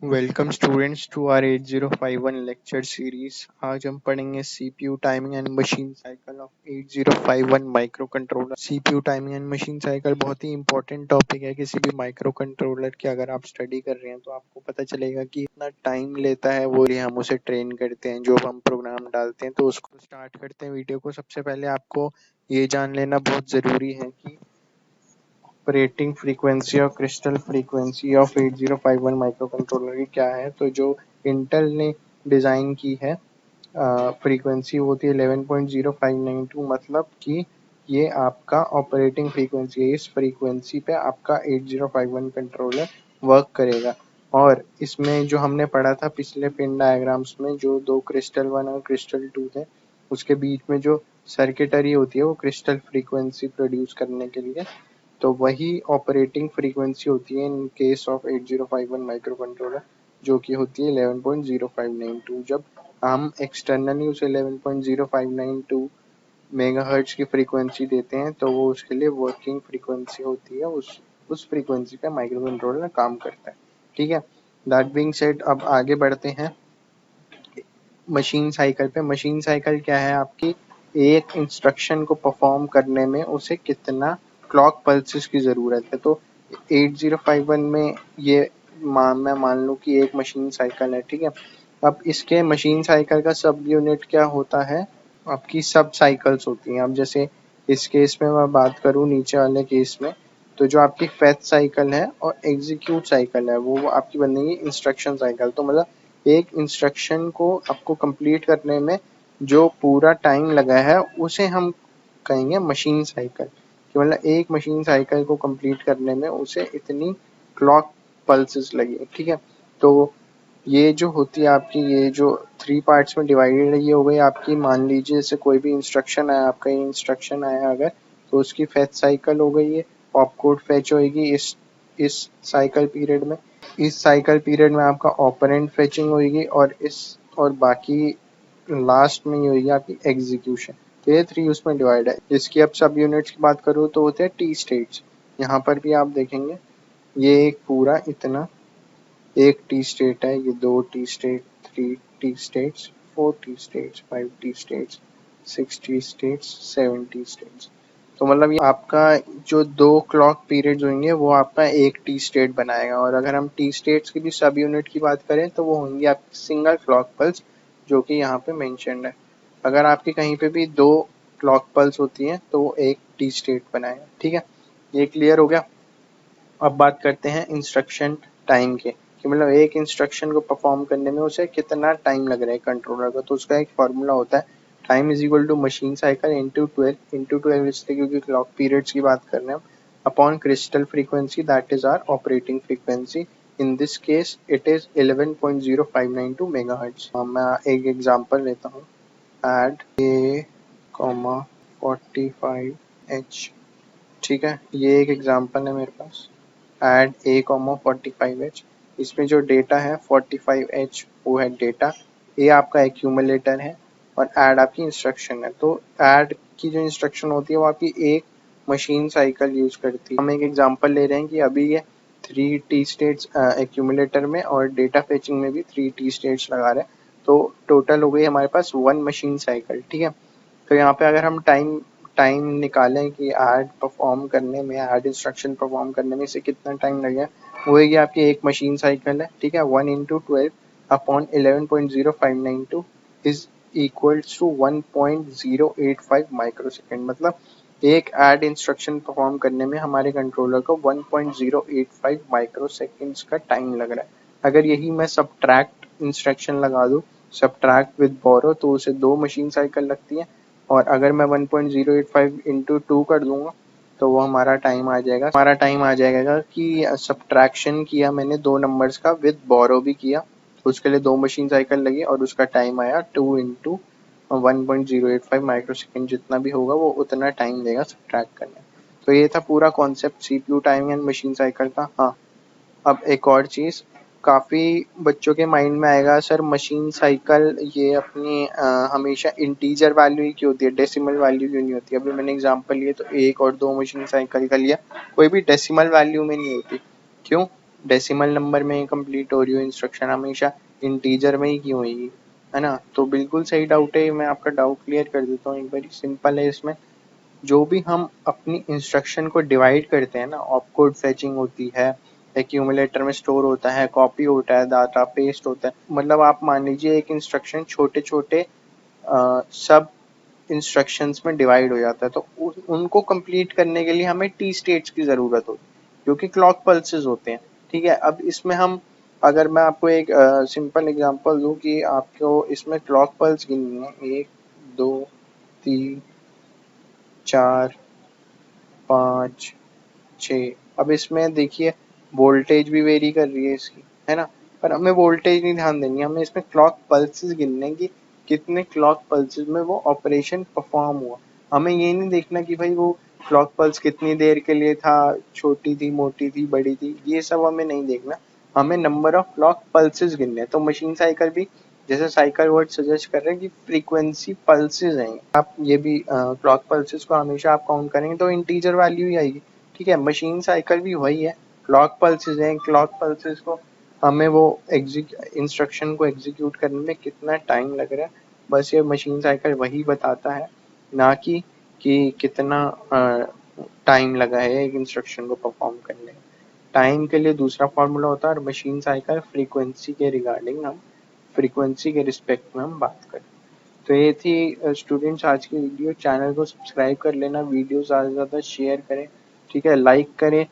Welcome students to our 8051 lecture series. आज हम पढ़ेंगे CPU timing and machine cycle of 8051 microcontroller. CPU timing and machine cycle बहुत ही important topic है किसी भी माइक्रो कंट्रोलर की। अगर आप स्टडी कर रहे हैं तो आपको पता चलेगा कि इतना टाइम लेता है वो, हम उसे ट्रेन करते हैं, जो हम प्रोग्राम डालते हैं। तो उसको स्टार्ट करते हैं वीडियो को। सबसे पहले आपको ये जान लेना बहुत ज़रूरी है कि ऑपरेटिंग फ्रीक्वेंसी और crystal frequency of 8051 micro controller की क्या है। तो जो इंटेल ने डिज़ाइन की है फ्रीक्वेंसी होती है 11.0592, मतलब कि ये आपका ऑपरेटिंग फ्रीक्वेंसी है। इस फ्रीक्वेंसी पे आपका 8051 कंट्रोलर वर्क करेगा। और इसमें जो हमने पढ़ा था पिछले पिन डायग्राम्स में, जो दो क्रिस्टल 1 और क्रिस्टल 2 थे, उसके बीच में जो सर्किटरी होती है वो क्रिस्टल फ्रीक्वेंसी प्रोड्यूस करने के लिए, तो वही ऑपरेटिंग फ्रीक्वेंसी होती है in case of 8051 micro controller, जो कि होती है 11.0592। जब हम एक्सटर्नली उसे 11.0592 मेगाहर्ट्ज की फ्रीक्वेंसी देते हैं तो वो उसके लिए वर्किंग फ्रीक्वेंसी होती है। उस फ्रीक्वेंसी पे माइक्रो कंट्रोलर काम करता है। ठीक है, दैट बीइंग सेड, अब आगे बढ़ते हैं मशीन साइकिल पे। मशीन साइकिल क्या है? आपकी एक इंस्ट्रक्शन को परफॉर्म करने में उसे कितना क्लॉक पल्सेस की ज़रूरत है। तो 8051 में ये मैं मान लूँ कि एक मशीन साइकिल है। ठीक है, अब इसके मशीन साइकिल का सब यूनिट क्या होता है? आपकी सब साइकिल्स होती हैं। अब जैसे इस केस में मैं बात करूँ, नीचे वाले केस में, तो जो आपकी फेच साइकिल है और एग्जीक्यूट साइकिल है वो आपकी बनेगी इंस्ट्रक्शन साइकिल। तो मतलब एक इंस्ट्रक्शन को आपको कंप्लीट करने में जो पूरा टाइम लगा है उसे हम कहेंगे मशीन साइकिल, कि मतलब एक मशीन साइकिल को कंप्लीट करने में उसे इतनी क्लॉक पल्सेस लगी। ठीक है, तो ये जो होती है आपकी, ये जो 3 पार्ट्स में डिवाइडेड है, ये हो गई आपकी। मान लीजिए जैसे कोई भी इंस्ट्रक्शन आया, आपका ये इंस्ट्रक्शन आया अगर, तो उसकी फेच साइकिल हो गई है। ऑपकोड फेच होगी इस साइकिल पीरियड में। इस साइकिल पीरियड में आपका ऑपरेंड फेचिंग होगी और बाकी लास्ट में ये होगी आपकी एग्जीक्यूशन। तो ये 3 उसमें डिवाइड है। इसकी अब सब यूनिट्स की बात करूँ तो होते हैं टी स्टेट्स। यहाँ पर भी आप देखेंगे ये एक पूरा इतना एक टी स्टेट है, ये 2 T state, 3 T states, 4 T states, 5 T states, 6 T states, 7 T states. तो मतलब ये आपका जो 2 क्लॉक पीरियड्स होंगे वो आपका एक टी स्टेट बनाएगा। और अगर हम टी स्टेट्स की भी सब यूनिट की बात करें तो वो होंगी आपकी सिंगल क्लॉक पल्स, जो कि यहाँ पे मेंशन्ड है। अगर आपकी कहीं पे भी 2 क्लॉक पल्स होती हैं तो वो एक टी स्टेट बनाएगा। ठीक है, ये क्लियर हो गया। अब बात करते हैं इंस्ट्रक्शन टाइम के, कि मतलब एक इंस्ट्रक्शन को परफॉर्म करने में उसे कितना टाइम लग रहा है कंट्रोलर को। तो उसका एक फॉर्मूला होता है, time is equal to machine cycle into 12 इसलिए क्योंकि क्लॉक पीरियड्स की बात कर रहे हैं, upon crystal frequency that is our operating frequency. In this case it is 11.0592 megahertz. मैं एक एग्जांपल लेता हूँ, एड ए 45H। ठीक है, ये एक एग्जांपल है मेरे पास, एड ए 45H। इसमें जो डेटा है 45H वो है डेटा, ए आपका एक्यूमुलेटर है और ऐड आपकी इंस्ट्रक्शन है। तो ऐड की जो इंस्ट्रक्शन होती है वो आपकी एक मशीन साइकिल यूज करती है। हम एक एग्जांपल ले रहे हैं कि अभी ये 3 टी स्टेट्स एक्यूमुलेटर में और डेटा फेचिंग में भी 3 टी स्टेट्स लगा रहे हैं, तो टोटल हो गई हमारे पास 1 मशीन साइकिल। ठीक है, तो यहाँ पे अगर हम टाइम टाइम निकालें कि ऐड परफॉर्म करने में, ऐड इंस्ट्रक्शन परफॉर्म करने में इसे कितना टाइम लगेगा, वो है कि आपकी एक मशीन साइकिल है। ठीक है, 1 into 12 upon 11.0592 is equals to 1.085 microsecond. मतलब एक ऐड इंस्ट्रक्शन परफॉर्म करने में हमारे कंट्रोलर को 1.085 माइक्रो सेकेंड्स का टाइम लग रहा है। अगर यही मैं सब्ट्रैक्ट इंस्ट्रक्शन लगा दूँ, सब्ट्रैक्ट विद बोरो, तो उसे 2 मशीन साइकिल लगती है। और अगर मैं 1.085 इंटू 2 कर दूंगा तो वो हमारा टाइम आ जाएगा कि सब्ट्रैक्शन किया मैंने 2 नंबर्स का, विद बोरो भी किया, उसके लिए 2 मशीन साइकिल लगी और उसका टाइम आया 2 इंटू 1.085 माइक्रो सेकेंड। जितना भी होगा वो उतना टाइम देगा सब्ट्रैक्ट करने। तो ये था पूरा concept CPU time and machine cycle का। हाँ, अब एक और चीज़ काफ़ी बच्चों के माइंड में आएगा, सर मशीन साइकिल ये अपनी हमेशा इंटीजर वैल्यू ही क्यों होती है, डेसिमल वैल्यू क्यों नहीं होती। अभी मैंने एग्जांपल लिए तो 1 और 2 मशीन साइकिल का लिया, कोई भी डेसिमल वैल्यू में नहीं होती। क्यों? डेसिमल नंबर में कंप्लीट हो रही हो इंस्ट्रक्शन, हमेशा इंटीजर में ही क्यों होगी, है ना। तो बिल्कुल सही डाउट है, मैं आपका डाउट क्लियर कर देता हूँ एक बार। सिंपल है, इसमें जो भी हम अपनी इंस्ट्रक्शन को डिवाइड करते हैं ना, ऑपकोड फेचिंग होती है, एक्यूमुलेटर में स्टोर होता है, कॉपी होता है, डाटा पेस्ट होता है, मतलब आप मान लीजिए एक इंस्ट्रक्शन छोटे छोटे सब इंस्ट्रक्शंस में डिवाइड हो जाता है, तो उनको कंप्लीट करने के लिए हमें टी स्टेट्स की ज़रूरत होती है जो कि क्लॉक पल्सेस होते हैं। ठीक है, अब इसमें हम, अगर मैं आपको एक सिंपल एग्जांपल दूं कि आपको इसमें क्लॉक पल्स गिननी है, 1 2 3 4 5 6। अब इसमें देखिए वोल्टेज भी वेरी कर रही है इसकी, है ना, पर हमें वोल्टेज नहीं ध्यान देनी, हमें इसमें क्लॉक पल्सेस गिनने की, कितने क्लॉक पल्सेस में वो ऑपरेशन परफॉर्म हुआ। हमें ये नहीं देखना कि भाई वो क्लॉक पल्स कितनी देर के लिए था, छोटी थी, मोटी थी, बड़ी थी, ये सब हमें नहीं देखना, हमें नंबर ऑफ क्लॉक पल्सेस गिनने हैं। तो मशीन साइकिल भी, जैसे साइकिल वर्ड सजेस्ट कर रहे हैं कि फ्रीक्वेंसी पल्सेस हैं, आप ये भी क्लॉक पल्सेस को हमेशा आप काउंट करेंगे तो इंटीजर वैल्यू ही आएगी। ठीक है, मशीन साइकिल भी वही है, क्लॉक पल्सेस हैं, क्लॉक पल्सेस को हमें वो इंस्ट्रक्शन को एग्जीक्यूट करने में कितना टाइम लग रहा है, बस ये मशीन साइकिल वही बताता है, ना कि कितना टाइम लगा है एक इंस्ट्रक्शन को परफॉर्म करने में। टाइम के लिए दूसरा फॉर्मूला होता है, और मशीन साइकिल फ्रीक्वेंसी के रिगार्डिंग, हम फ्रीक्वेंसी के रिस्पेक्ट में हम बात करें। तो ये थी स्टूडेंट्स आज की वीडियो। चैनल को सब्सक्राइब कर लेना, वीडियो ज़्यादा से ज़्यादा शेयर करें, ठीक है, लाइक करें,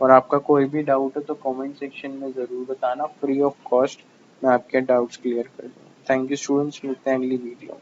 और आपका कोई भी डाउट है तो कमेंट सेक्शन में ज़रूर बताना, फ्री ऑफ कॉस्ट मैं आपके डाउट्स क्लियर कर दूँगा। थैंक यू स्टूडेंट्स, मिलते हैं अगली वीडियो।